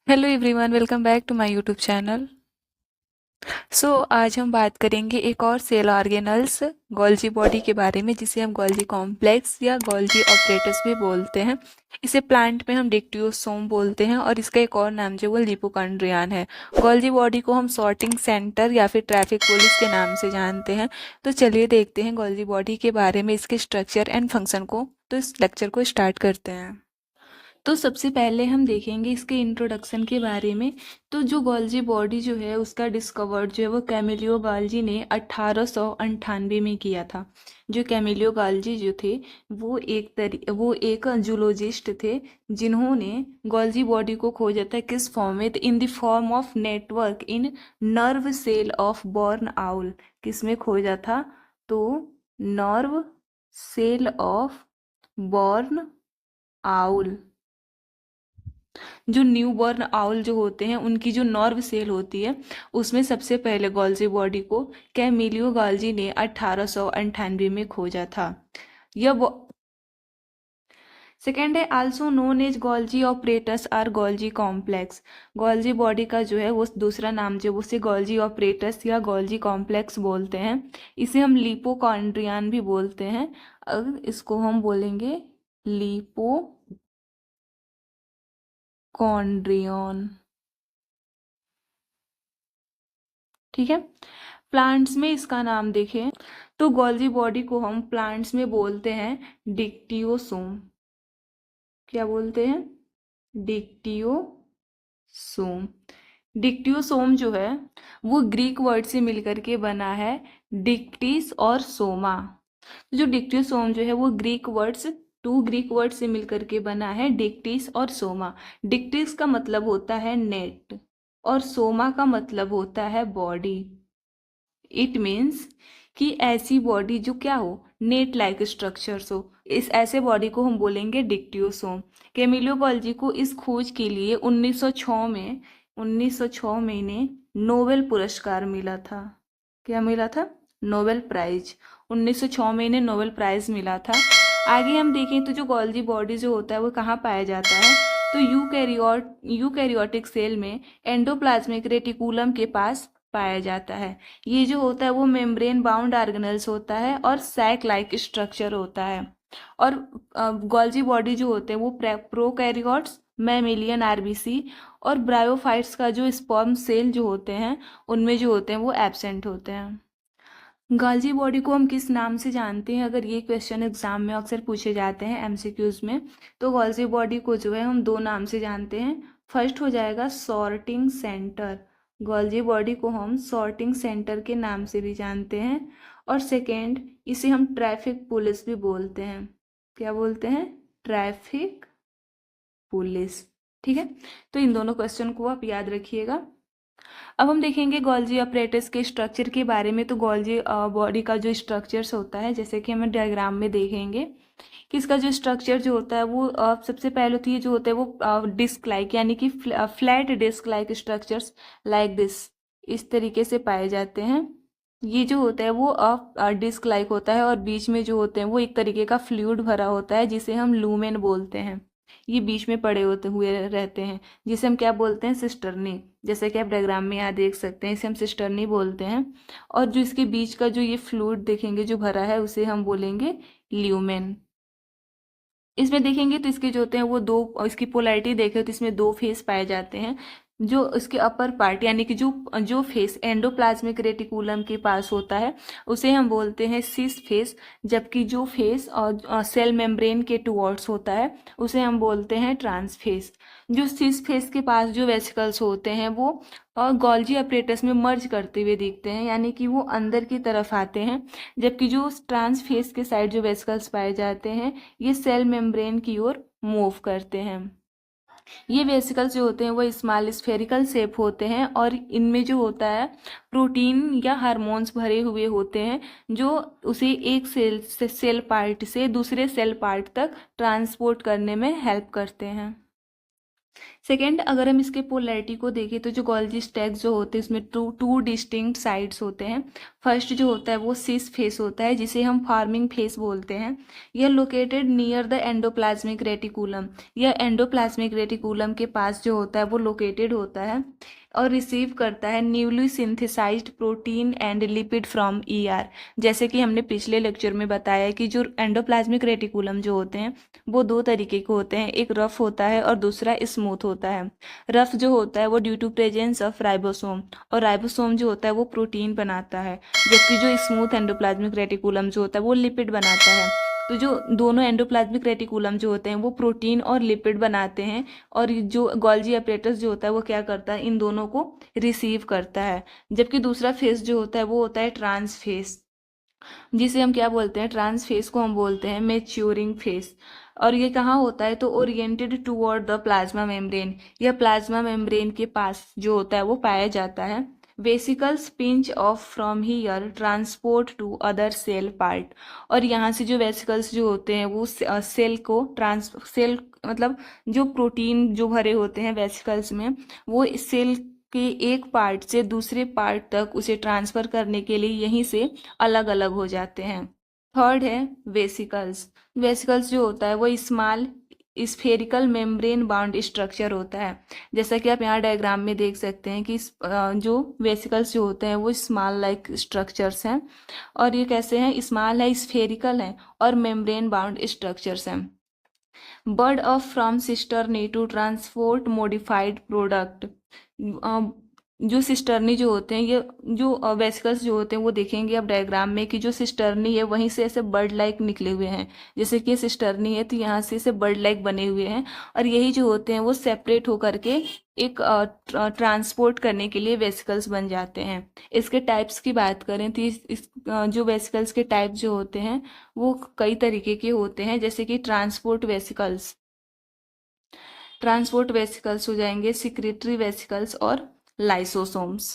Hello everyone, welcome back to my YouTube channel. आज हम बात करेंगे एक और सेल ऑर्गेनल्स गोल्जी बॉडी के बारे में, जिसे हम गोल्जी कॉम्प्लेक्स या गोल्जी ऑपरेटस भी बोलते हैं। इसे प्लांट में हम डिक्टियोसोम बोलते हैं और इसका एक और नाम जो वो लिपोकॉन्ड्रियन है। गोल्जी बॉडी को हम सॉर्टिंग सेंटर या फिर ट्रैफिक पुलिस के नाम से जानते हैं। तो चलिए देखते हैं गोल्जी बॉडी के बारे में, इसके स्ट्रक्चर एंड फंक्शन को। तो इस लेक्चर को स्टार्ट करते हैं। तो सबसे पहले हम देखेंगे इसके इंट्रोडक्शन के बारे में। तो जो गोल्जी बॉडी जो है उसका डिस्कवर्ड जो है वो कैमिलियो गाल्जी ने 1898 में किया था। जो कैमिलियो गाल्जी जो थे वो एक जूलॉजिस्ट थे, जिन्होंने गोल्जी बॉडी को खोजा था किस फॉर्म में, in the form of network in nerve cell of born owl. किस में खोजा था? तो nerve cell of born owl. जो न्यू बॉर्न आउल जो होते हैं उनकी जो नर्व सेल होती है, उसमें सबसे पहले गोल्जी बॉडी को कैमिलियो गाल्जी ने 1898 में खोजा था। यह सेकेंड है also known as Golgi apparatus और गोल्जी कॉम्प्लेक्स। गोल्जी बॉडी का जो है वो दूसरा नाम जो उसे गोल्जी ऑपरेटस या गोल्जी कॉम्प्लेक्स बोलते हैं। इसे हम लिपोकॉन्ड्रियन भी बोलते हैं। अब इसको हम बोलेंगे लिपोकॉन्ड्रियन। ठीक है। प्लांट्स में इसका नाम देखें तो गोल्जी बॉडी को हम प्लांट्स में बोलते हैं डिक्टियोसोम। क्या बोलते हैं? डिक्टियोसोम। डिक्टियोसोम जो है वो ग्रीक वर्ड से मिलकर के बना है, डिक्टिस और सोमा। जो डिक्टियोसोम जो है वो टू ग्रीक वर्ड से मिलकर के बना है, डिक्टिस और सोमा। डिक्टिस का मतलब होता है नेट और सोमा का मतलब होता है बॉडी। इट मीन्स कि ऐसी बॉडी जो क्या हो, नेट लाइक स्ट्रक्चर्स हो, इस ऐसे बॉडी को हम बोलेंगे डिक्टियोसोम। कैमिलियो गॉल्जी को इस खोज के लिए 1906 में इन्हें नोबेल पुरस्कार मिला था। क्या मिला था? Nobel prize. 1906 में इन्हें नोबेल प्राइज मिला था। आगे हम देखें तो जो गॉल्जी बॉडी जो होता है वो कहाँ पाया जाता है, तो यूकैरियोटिक सेल में एंडोप्लाज्मिक रेटिकुलम के पास पाया जाता है। ये जो होता है वो मेम्ब्रेन बाउंड ऑर्गेनल्स होता है और सैक लाइक स्ट्रक्चर होता है। और गोल्जी बॉडी जो होते हैं वो प्रोकैरियोट्स, मैमेलियन आरबीसी और ब्रायोफाइट्स का जो स्पर्म सेल जो होते हैं उनमें जो होते हैं वो एब्सेंट होते हैं। गाल्जी बॉडी को हम किस नाम से जानते हैं? अगर ये क्वेश्चन एग्जाम में अक्सर पूछे जाते हैं एमसीक्यूज में, तो गाल्जी बॉडी को जो है हम दो नाम से जानते हैं। फर्स्ट हो जाएगा सॉर्टिंग सेंटर। गोल्जी बॉडी को हम सॉर्टिंग सेंटर के नाम से भी जानते हैं। और सेकेंड, इसे हम ट्रैफिक पुलिस भी बोलते हैं। क्या बोलते हैं? Traffic police. ठीक है। तो इन दोनों क्वेश्चन को आप याद रखिएगा। अब हम देखेंगे गोल्जी अपरेटस के स्ट्रक्चर के बारे में। तो गोल्जी बॉडी का जो स्ट्रक्चर्स होता है, जैसे कि हमें डायग्राम में देखेंगे कि इसका जो स्ट्रक्चर जो होता है वो सबसे पहले तो ये जो होता है वो डिस्क लाइक, यानी कि flat disc like structures like this, इस तरीके से पाए जाते हैं। ये जो होता है वो डिस्क लाइक होता है और बीच में जो होते हैं वो एक तरीके का फ्लूइड भरा होता है, जिसे हम लूमेन बोलते हैं। ये बीच में पड़े होते हुए रहते हैं, जिसे हम क्या बोलते हैं? सिस्टर्नी। जैसे कि आप डायग्राम में यहाँ देख सकते हैं, इसे हम सिस्टर्नी बोलते हैं। और जो इसके बीच का जो ये फ्लूइड देखेंगे जो भरा है, उसे हम बोलेंगे ल्यूमेन। इसमें देखेंगे तो इसके जो होते हैं वो दो, इसकी पोलैरिटी देखें तो इसमें दो फेस पाए जाते हैं। जो इसके अपर पार्ट, यानी कि जो जो फेस एंडोप्लाज्मिक रेटिकुलम के पास होता है उसे हम बोलते हैं सिस फेस, जबकि जो फेस और सेल मेम्ब्रेन के टुवर्ड्स होता है उसे हम बोलते हैं ट्रांस फेस। जो सिस फेस के पास जो वेसिकल्स होते हैं वो और गोल्जी अपरेटस में मर्ज करते हुए दिखते हैं, यानी कि वो अंदर की तरफ आते हैं। जबकि जो ट्रांस फेस के साइड जो वेसिकल्स पाए जाते हैं ये सेल मेम्ब्रेन की ओर मूव करते हैं। ये वेसिकल्स जो होते हैं वो स्मॉल स्फेरिकल शेप होते हैं और इनमें जो होता है प्रोटीन या हार्मोन्स भरे हुए होते हैं, जो उसे एक सेल पार्ट से दूसरे सेल पार्ट तक ट्रांसपोर्ट करने में हेल्प करते हैं। सेकेंड, अगर हम इसके पोलैरिटी को देखें तो जो गोल्जी स्टैक्स जो होते हैं इसमें टू टू डिस्टिंक्ट साइड्स होते हैं। फर्स्ट जो होता है वो सिस फेस होता है जिसे हम फार्मिंग फेस बोलते हैं। यह located near the endoplasmic reticulum. यह एंडोप्लाज्मिक रेटिकुलम के पास जो होता है वो लोकेटेड होता है और रिसीव करता है newly synthesised protein and lipid from ER. जैसे कि हमने पिछले लेक्चर में बताया कि जो एंडोप्लाज्मिक रेटिकुलम जो होते हैं वो दो तरीके के होते हैं, एक रफ होता है और दूसरा स्मूथ होता है। रफ जो होता है वो due to presence of ribosome, और राइबोसोम जो होता है वो प्रोटीन बनाता है, जबकि जो स्मूथ एंडोप्लाज्मिक रेटिकुलम जो होता है वो लिपिड बनाता है। तो जो दोनों एंडोप्लाज्मिक रेटिकुलम जो होते हैं वो प्रोटीन और लिपिड बनाते हैं, और जो गोल्जी अपरेटस जो होता है वो क्या करता है, इन दोनों को रिसीव करता है। जबकि दूसरा फेस जो होता है वो होता है ट्रांस फेस, जिसे हम क्या बोलते हैं, ट्रांस फेस को हम बोलते हैं मैच्योरिंग फेस। और ये कहाँ होता है, तो oriented toward the plasma membrane. यह प्लाज्मा मेम्ब्रेन के पास जो होता है वो पाया जाता है। Vesicles pinch off from here transport to other cell part. और यहाँ से जो वेसिकल्स जो होते हैं वो सेल को सेल मतलब जो प्रोटीन जो भरे होते हैं वेसिकल्स में, वो इस सेल के एक पार्ट से दूसरे पार्ट तक उसे ट्रांसफर करने के लिए यहीं से अलग अलग हो जाते हैं। थर्ड है वेसिकल्स। वेसिकल्स जो होता है वो small spherical membrane bound structure होता है। जैसा कि आप यहाँ डायग्राम में देख सकते हैं कि जो वेसिकल्स जो होते हैं वो स्मॉल लाइक स्ट्रक्चर्स हैं। और ये कैसे हैं, स्मॉल है, स्फेरिकल है और मेम्ब्रेन बाउंड स्ट्रक्चर्स हैं। Bud off from cisternae to transport modified product. जो सिस्टर्नी जो होते हैं, ये जो वेसिकल्स जो होते हैं वो देखेंगे आप डायग्राम में कि जो सिस्टर्नी है वहीं से ऐसे बर्ड लाइक निकले हुए हैं। जैसे कि ये सिस्टर्नी है तो यहाँ से ऐसे बर्ड लाइक बने हुए हैं, और यही जो होते हैं वो सेपरेट होकर के एक ट्रांसपोर्ट करने के लिए वेसिकल्स बन जाते हैं। इसके टाइप्स की बात करें तो जो वेसिकल्स के टाइप जो होते हैं वो कई तरीके के होते हैं, जैसे कि ट्रांसपोर्ट वेसिकल्स हो जाएंगे, सिक्रेटरी वेसिकल्स और लाइसोसोम्स।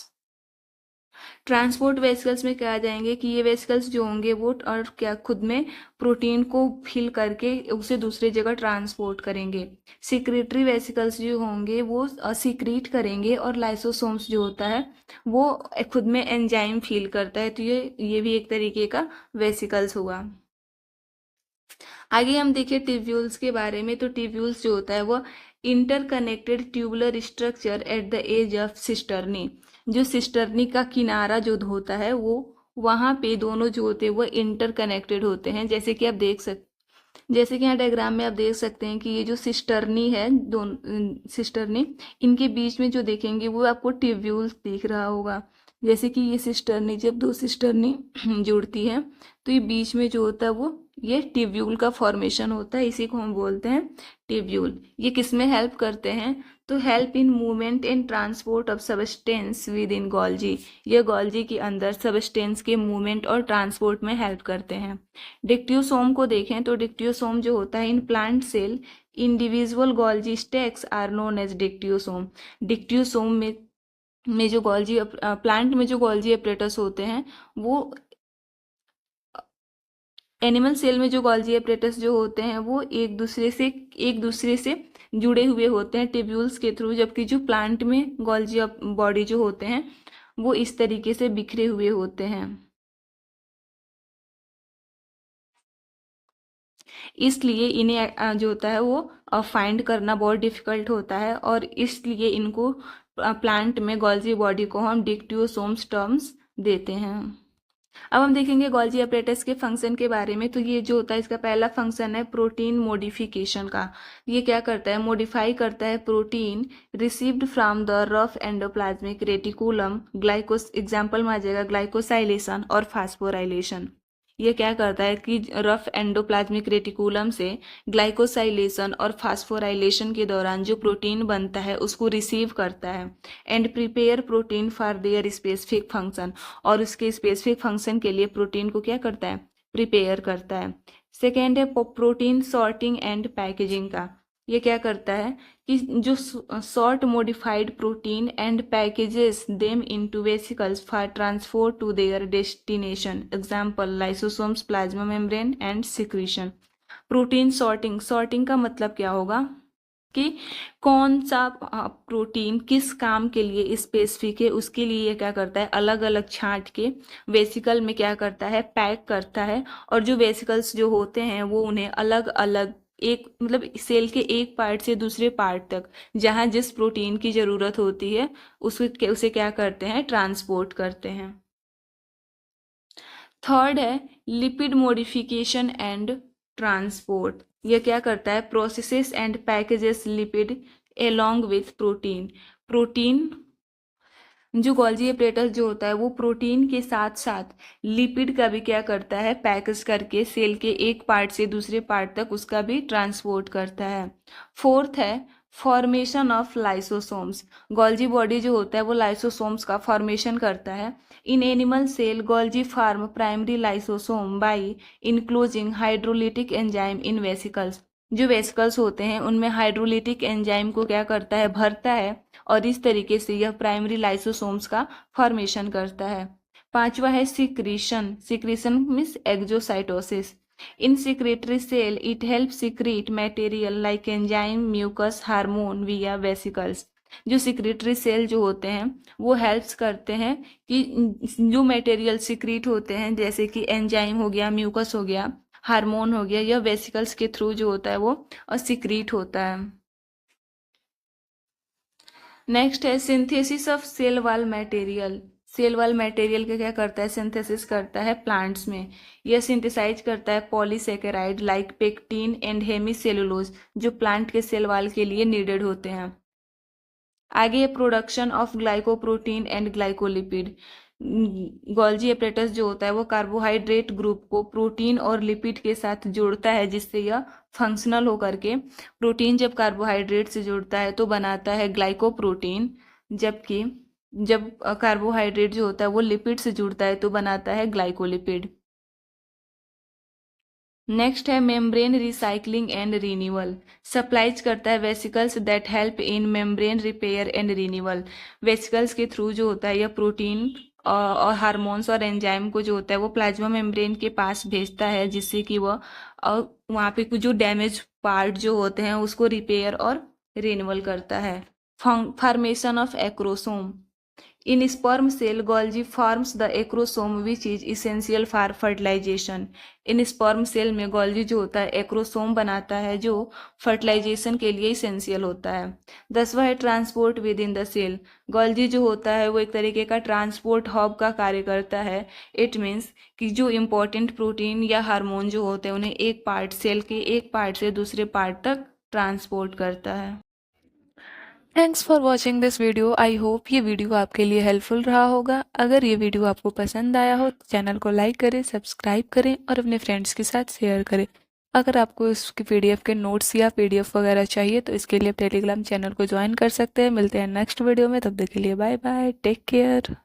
ट्रांसपोर्ट वेसिकल्स में क्या आ जाएंगे कि ये वेसिकल्स जो होंगे वो और क्या खुद में प्रोटीन को फिल करके उसे दूसरे जगह ट्रांसपोर्ट करेंगे। सिक्रेटरी वेसिकल्स जो होंगे वो सिक्रीट करेंगे, और लाइसोसोम्स जो होता है वो खुद में एंजाइम फील करता है। तो ये भी एक तरीके का वेसिकल्स हुआ। आगे हम देखें ट्यूब्यूल्स के बारे में। तो ट्यूब्यूल्स जो होता है वो interconnected tubular structure at the edge of cisternae. जो सिस्टर्नी का किनारा जो होता है वो वहाँ पे दोनों जो होते हैं वो इंटरकनेक्टेड होते हैं। जैसे कि यहाँ डायग्राम में आप देख सकते हैं कि ये जो सिस्टर्नी है, दोनों सिस्टर्नी, इनके बीच में जो देखेंगे वो आपको ट्यूब्यूल्स दिख रहा होगा। जैसे कि ये सिस्टर्नी, जब दो सिस्टर्नी जुड़ती है तो ये बीच में जो होता है वो ये ट्यूब्यूल का फॉर्मेशन होता है, इसी को हम बोलते हैं ट्यूब्यूल। ये किस में हेल्प करते हैं, तो help in movement and transport of substance with in Golgi. ये गोल्जी के अंदर सबस्टेंस के मूवमेंट और ट्रांसपोर्ट में हेल्प करते हैं। डिक्टियोसोम को देखें तो डिक्टियोसोम जो होता है in plant cell individual Golgi stacks are known as dictyosome. Dictyosome में जो गोल्जी प्लांट में जो गोल्जी अपरेटस होते हैं वो एनिमल सेल में जो गोल्जी अपरेटस जो होते हैं वो एक दूसरे से जुड़े हुए होते हैं ट्यूब्यूल्स के थ्रू, जबकि जो प्लांट में गोल्जी बॉडी जो होते हैं वो इस तरीके से बिखरे हुए होते हैं। इसलिए इन्हें जो होता है वो फाइंड करना बहुत डिफिकल्ट होता है, और इसलिए इनको प्लांट में गोल्जी बॉडी को हम डिक्टियोसोम्स टर्म्स देते हैं। अब हम देखेंगे गोल्जी अपरेटस के फंक्शन के बारे में। तो ये जो होता है इसका पहला फंक्शन है प्रोटीन मॉडिफिकेशन का। ये क्या करता है, मॉडिफाई करता है protein received from the rough endoplasmic reticulum. ग्लाइकोस example में आ जाएगा ग्लाइकोसाइलेशन और फास्फोराइलेशन। ये क्या करता है कि रफ एंडोप्लाज्मिक रेटिकुलम से ग्लाइकोसाइलेशन और फास्फोराइलेशन के दौरान जो प्रोटीन बनता है उसको रिसीव करता है and prepare protein for their specific function. और उसके स्पेसिफिक फंक्शन के लिए प्रोटीन को क्या करता है, प्रिपेयर करता है। सेकेंड है प्रोटीन सॉर्टिंग एंड पैकेजिंग का। ये क्या करता है कि जो sort modified protein and packages them into vesicles for transport to their destination. Example lysosomes, plasma membrane and secretion. Protein sorting का मतलब क्या होगा, कि कौन सा प्रोटीन किस काम के लिए स्पेसिफिक है, उसके लिए ये क्या करता है, अलग अलग छांट के वेसिकल में क्या करता है, पैक करता है। और जो वेसिकल्स जो होते हैं वो उन्हें अलग अलग एक मतलब सेल के एक पार्ट से दूसरे पार्ट तक जहाँ जिस प्रोटीन की ज़रूरत होती है उसे क्या करते हैं, ट्रांसपोर्ट करते हैं। थर्ड है लिपिड मॉडिफिकेशन एंड ट्रांसपोर्ट। यह क्या करता है, processes and packages lipid along with protein. Protein जो गोल्जी एपरेटस जो होता है वो प्रोटीन के साथ साथ लिपिड का भी क्या करता है, पैकेज करके सेल के एक पार्ट से दूसरे पार्ट तक उसका भी ट्रांसपोर्ट करता है। फोर्थ है formation of lysosomes. Golgi body जो होता है वो लाइसोसोम्स का फॉर्मेशन करता है। In animal cell Golgi form primary lysosome by enclosing hydrolytic enzyme in vesicles. जो वेसिकल्स होते हैं उनमें हाइड्रोलिटिक एंजाइम को क्या करता है, भरता है, और इस तरीके से यह प्राइमरी लाइसोसोम्स का फॉर्मेशन करता है। पांचवा है secretion. Secretion means exocytosis. In secretory cell it help secrete material like enzyme mucus hormone via vesicles. जो सिक्रेटरी सेल जो होते हैं वो हेल्प्स करते हैं कि जो मटेरियल सिक्रीट होते हैं जैसे कि एंजाइम हो गया, म्यूकस हो गया, हार्मोन हो गया, यह वेसिकल्स के थ्रू जो होता है वो सिक्रीट होता है। नेक्स्ट है synthesis of cell wall material. Cell wall material का क्या करता है, सिंथेसिस करता है प्लांट्स में। यह सिंथेसाइज करता है polysaccharide like pectin and hemicellulose जो प्लांट के सेल वॉल के लिए नीडेड होते हैं। आगे production of glycoprotein and glycolipid. Golgi apparatus जो होता है वो कार्बोहाइड्रेट ग्रुप को प्रोटीन और लिपिड के साथ जोड़ता है जिससे यह फंक्शनल होकर के, प्रोटीन जब कार्बोहाइड्रेट से जुड़ता है तो बनाता है ग्लाइकोप्रोटीन, जबकि जब कार्बोहाइड्रेट जो होता है वो लिपिड से जुड़ता है तो बनाता है ग्लाइकोलिपिड। नेक्स्ट है membrane recycling and renewal. Supplies करता है vesicles that help in membrane repair and renewal. Vesicles के थ्रू जो होता है यह प्रोटीन और हार्मोन्स और एंजाइम को जो होता है वो प्लाज्मा मेम्ब्रेन के पास भेजता है जिससे कि वह वहाँ पे कुछ जो डैमेज पार्ट जो होते हैं उसको रिपेयर और रिन्यूअल करता है। Formation of acrosome. In sperm cell, Golgi forms the acrosome which is essential for fertilization. In sperm cell में Golgi जो होता है एक्रोसोम बनाता है जो फर्टिलाइजेशन के लिए इसेंशियल होता है। 10वां है transport within the cell. Golgi जो होता है वो एक तरीके का ट्रांसपोर्ट हब का कार्य करता है। इट मीन्स कि जो इम्पोर्टेंट प्रोटीन या हार्मोन जो होते हैं उन्हें एक पार्ट सेल के एक पार्ट से दूसरे पार्ट तक ट्रांसपोर्ट करता है। Thanks for watching this video. I hope ये वीडियो आपके लिए हेल्पफुल रहा होगा। अगर ये वीडियो आपको पसंद आया हो तो चैनल को लाइक करें, सब्सक्राइब करें और अपने फ्रेंड्स के साथ शेयर करें। अगर आपको इसकी पीडीएफ के नोट्स या पीडीएफ वगैरह चाहिए तो इसके लिए टेलीग्राम चैनल को ज्वाइन कर सकते हैं। मिलते हैं नेक्स्ट वीडियो में, तब तक के लिए बाय बाय, टेक केयर।